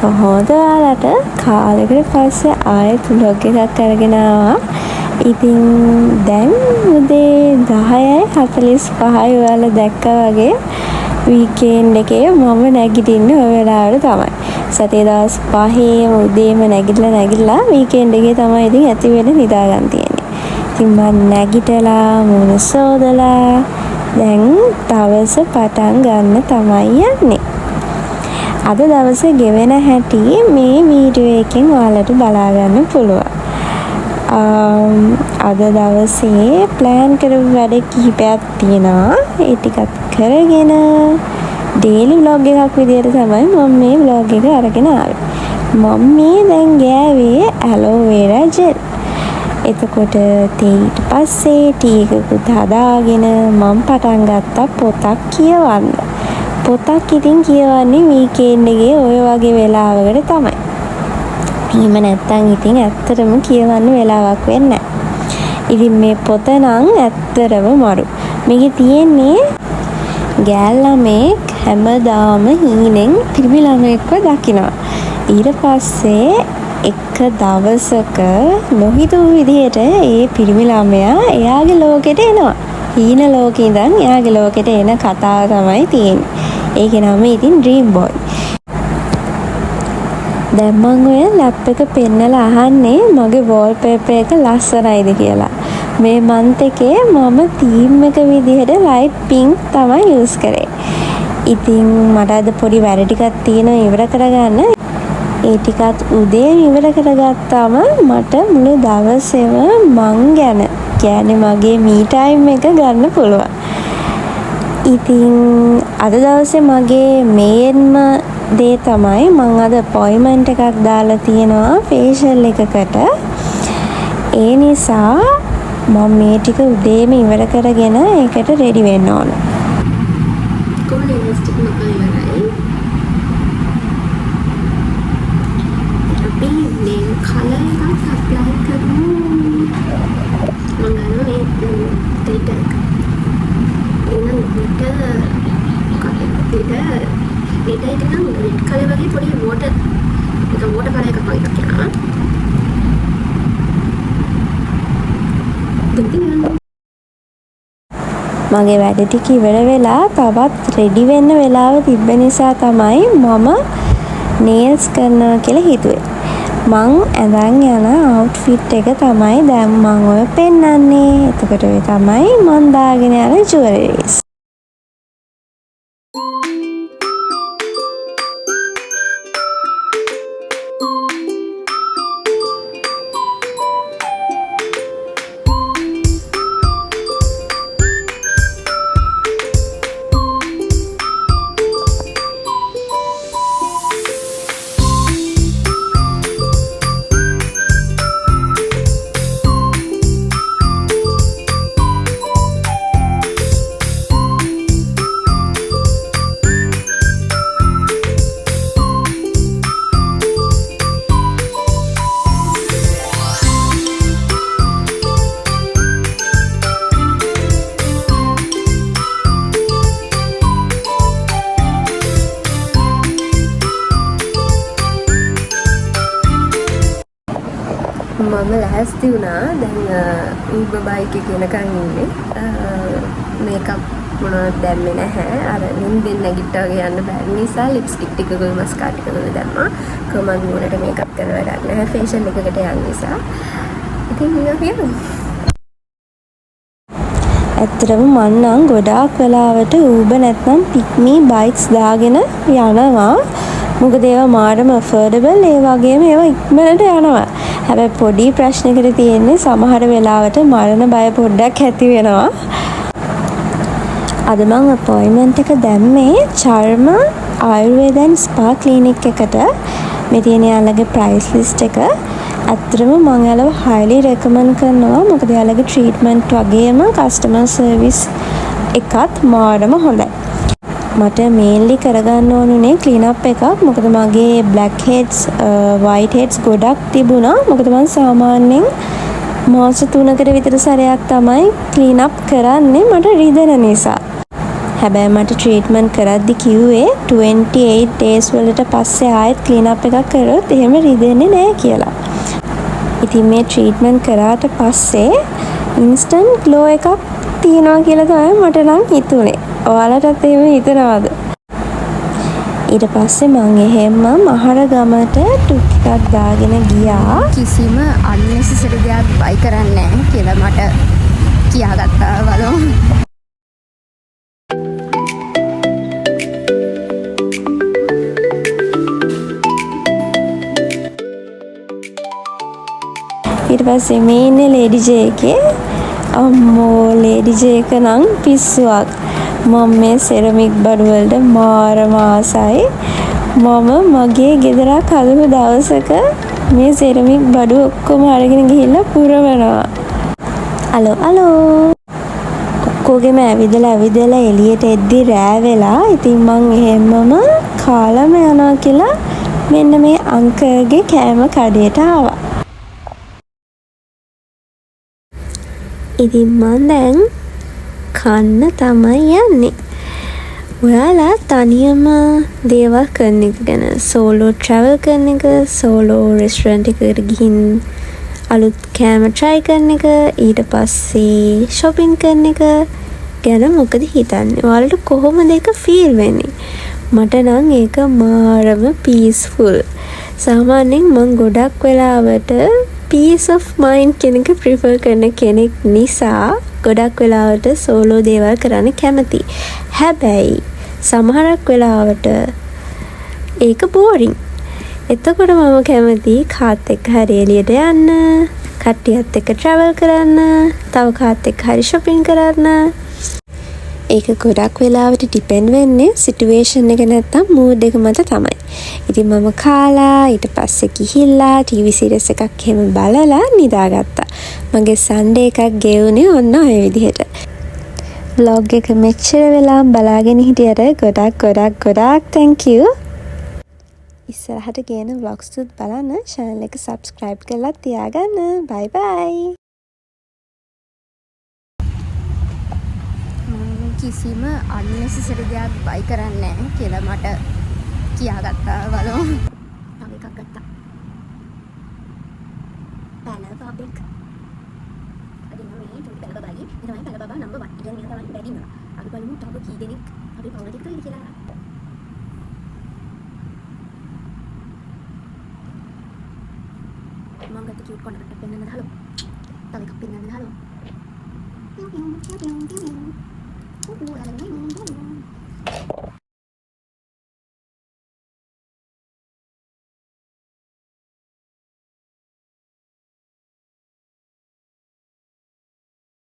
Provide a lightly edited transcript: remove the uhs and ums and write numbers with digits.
කොහොමද ඔයාලට කාලෙකට පස්සේ ආයෙත් vlog එකක් අරගෙන ආවා. ඉතින් දැන් උදේ 10:45යි ඔයාලා දැක්කා වගේ වීකෙන්ඩ් එකේ මම නැගිටින්නේ ඔය වෙලාවට තමයි. සතිය දවස් 5ේම උදේම නැගිටලා වීකෙන්ඩ් එකේ තමයි ඉතින් ඇති වෙන්න නිදාගන්න තියෙන්නේ. ඉතින් මම නැගිටලා මුණ සෝදලා දැන් දවස පටන් ගන්න තමයි යන්නේ. අද දවසේ ගෙවෙන හැටි මේ වීඩියෝ එකෙන් ඔයාලට බලා ගන්න පුළුවන්. අද දවසේ ප්ලෑන් කරපු වැඩ කිහිපයක් තියෙනවා. ඒ ටිකත් කරගෙන ඩේලි vlog එකක් විදියට තමයි මම මේ vlog එක අරගෙන ආවේ. මම මේ දැන් ගෑවේ ඇලෝවෙරා ජෙල්. එතකොට ඊට පස්සේ ටී එකකුත් හදාගෙන මම පටන් ගත්තා පොතක් කියවන්න. පොතක් ඉතින් කියවන්නේ වීකෙන්ඩ් එකේ ඔය වගේ වෙලාවකට තමයි. එහෙම නැත්තම් ඉතින් ඇත්තටම කියවන්න වෙලාවක් වෙන්නේ නැහැ. ඉතින් මේ පොත නම් ඇත්තටම මරු. මේකේ තියෙන්නේ ගෑල් ළමෙක් හැමදාම හීනෙන් පිරිමි ළමෙක්ව දකිනවා. ඊට පස්සේ එක දවසක නොහිතූ විදිහට ඒ පිරිමි ළමයා එයාගේ ලෝකෙට එනවා. හීන ලෝකේ ඉඳන් එයාගේ ලෝකෙට එන කතාව තමයි තියෙන්නේ. ඒකේ නම ඉතින් ඩ්‍රීම් බොයි. දැන් මම ඔය ලැප් එක පෙන්නලා අහන්නේ මගේ වෝල්පේපර් එක ලස්සනයිද කියලා. මේ මන්ත් එකේ මම තීම් එක විදිහට ලයිට් පින්ක් තමයි යූස් කරේ. ඉතින් මට අද පොඩි වැඩ ටිකක් තියෙනවා ඉවර කරගන්න. ඒ ටිකත් උදේම ඉවර කරගත්තාම මට මුළු දවසේම මං ගැන කියන්නේ මගේ මී ටයිම් එක ගන්න පුළුවන්. ඉතින් අද දවසේ මගේ මේන්ම දේ තමයි මම අද අපොයින්ට්මන්ට් එකක් දාලා තියෙනවා ෆේෂියල් එකකට. ඒ නිසා මම මේ ටික උදේම ඉවර කරගෙන ඒකට රෙඩි වෙන්න ඕන. කොහොමද ලිප්ස්ටික් මකලා ඉවරයි. අපි නෙල් කලර් එකක් ඇප්ලයි කරමු. මම ගන්නවා මේ glitter එක. එනම් glitter එක නම් රෙඩ් කලර් වගේ පොඩි වෝටර් කලර් එකක් වගේ එකක් යනවා. මගේ වැඩ ටික ඉවර වෙලා තවත් රෙඩි වෙන්න වෙලාව තිබ්බ නිසා තමයි මම නේල්ස් කරනවා කියලා හිතුවේ. මං ඇඳන් යන අවුට්ෆිට් එක තමයි දැන් මම ඔය පෙන්නන්නේ. එතකොට ඔය තමයි මං දාගෙන යන ජුවලරිස්. මම ලෑස්ති වුණා. දැන් ඌබර් බයික් එකේ යනකන් ඉන්නේ. මේකප් මොනවද දැම්මේ නැහැ. අර නින්දෙන් නැගිට්ටා වගේ යන්න බැරි නිසා ලිප්ස්ටික් ටිකකුයි මස්කාරා ටිකකුයි දැම්මා. කොහොමද මොනට මේකප් කරලා වැඩක් නැහැ. ෆේෂියල් එකකට යන නිසා. ඉතින් මම කියනවා. ඇත්තටම මම නම් ගොඩාක් වෙලාවට ඌබර් නැත්නම් පික්මී බයික්ස් දාගෙන යනවා. මොකද ඒවා මාරම ඇෆෝඩබල්. ඒ වගේම ඒවා ඉක්මනට යනවා. හැබැයි පොඩි ප්‍රශ්නයකට තියෙන්නේ සමහර වෙලාවට මරණ බය පොඩ්ඩක් ඇති වෙනවා. අද මම අපොයින්ට්මන්ට් එක දැම්මේ චර්ම ආයුර්වේද ඇන්ඩ් ස්පා ක්ලිනික් එකට. මේ තියෙන යාළගේ ප්‍රයිස් ලිස්ට් එක. ඇත්තටම මම යාළව highly recommend කරනවා. මොකද යාළගේ ට්‍රීට්මන්ට් වගේම කස්ටමර් සර්විස් එකත් මාරම හොඳයි. මට මේන්ලි කරගන්න ඕනුනේ ක්ලීන් අප් එකක්. මොකද මගේ බ්ලැක් හෙඩ්ස් වයිට් හෙඩ්ස් ගොඩක් තිබුණා. මොකද මම සාමාන්‍යයෙන් මාස 3කට විතර සැරයක් තමයි ක්ලීන් අප් කරන්නේ මට රිදෙන නිසා. හැබැයි මට ට්‍රීට්මන්ට් කරද්දි කිව්වේ 28 days වලට පස්සේ ආයෙත් ක්ලීන් අප් එකක් කරොත් එහෙම රිදෙන්නේ නැහැ කියලා. ඉතින් මේ ට්‍රීට්මන්ට් කරාට පස්සේ ඉන්ස්ටන්ට් ග්ලෝ එකක් තියෙනවා කියලා තමයි මට නම් හිතුනේ. ඔයාලටත් එහෙම හිතනවද? ඊට පස්සේ මං එහෙම මහර ගමට ටුක් එකක් දාගෙන ගියා. කිසිම unnecessary දෙයක් buy කරන්නේ නැහැ කියලා මට කියාගත්තා බලමු. ඊට පස්සේ මේ ඉන්නේ ලේඩි ජේ එකේ. අම්මෝ ලේඩි ජේ එක නම් පිස්සුවක්. මම මේ සෙරමික් බඩු වලට මාරම ආසයි. මම මගේ ගෙදරක් හදපු දවසක මේ සෙරමික් බඩු ඔක්කොම අරගෙන ගිහිල්ලා පුරවනවා. අලෝ ඔක්කොගෙම ඇවිදලා එළියට එද්දි රෑ වෙලා. ඉතින් මං එහෙමම කාලම යනවා කියලා මෙන්න මේ අංකල්ගේ කෑම කඩේට ආවා. ඉතින් මං දැන් කන්න තමයි යන්නේ. ඔයාලා තනියම දේවල් කරන එක ගැන, සෝලෝ ට්‍රැවල් කරන එක, සෝලෝ රෙස්ටොරන්ට් එකකට ගිහින් අලුත් කෑම try කරන එක, ඊට පස්සේ shopping කරන එක ගැන මොකද හිතන්නේ? ඔයාලට කොහොමද ඒක feel වෙන්නේ? මට නම් ඒක මාරම peaceful. සාමාන්‍යයෙන් මම ගොඩක් වෙලාවට peace of mind කෙනෙක් prefer කරන කෙනෙක් නිසා ගොඩක් වෙලාවට සෝලෝ දේවල් කරන්න කැමති. හැබැයි සමහරක් වෙලාවට ඒක boring. එතකොට මම කැමති කාත් එක්ක හරි එළියට යන්න, කට්ටියත් එක්ක travel කරන්න, තව කාත් එක්ක හරි shopping කරන්න. ඒක ගොඩක් වෙලාවට depend වෙන්නේ situation එක නැත්තම් mood එක මත තමයි. ඉතින් මම කාලා ඊට පස්සේ ගිහිල්ලා TV series එකක් එහෙම බලලා නිදාගත්තා. මගේ Sunday එකක් ගෙවුනේ ඔන්න ඔය විදිහට. vlog එක මෙච්චර වෙලා බලාගෙන හිටියට ගොඩක් thank you. ඉස්සරහට ගේන vlogs උත් බලන්න channel එක subscribe කරලා තියාගන්න. bye bye. කිසිම unnecessary දෙයක් buy කරන්නේ නැහැ කියලා මට කියාගත්තා බලමු. තව එකක් ගත්තා. Panel public. අද නම් මේ චුටි පැනල් බබායි. ඒ තමයි පැනල් බබා නම්බර් 1. ඉතින් මෙයා තමයි බැගින් වල. අපි බලමු තව කී දෙනෙක් අපි පවුලට කරලා කියලා. මම ගත්ත කියුට් කොන්ට්‍රැක්ට් එක පෙන්නන්න හලෝ. තව එකක් පෙන්නන්න හලෝ.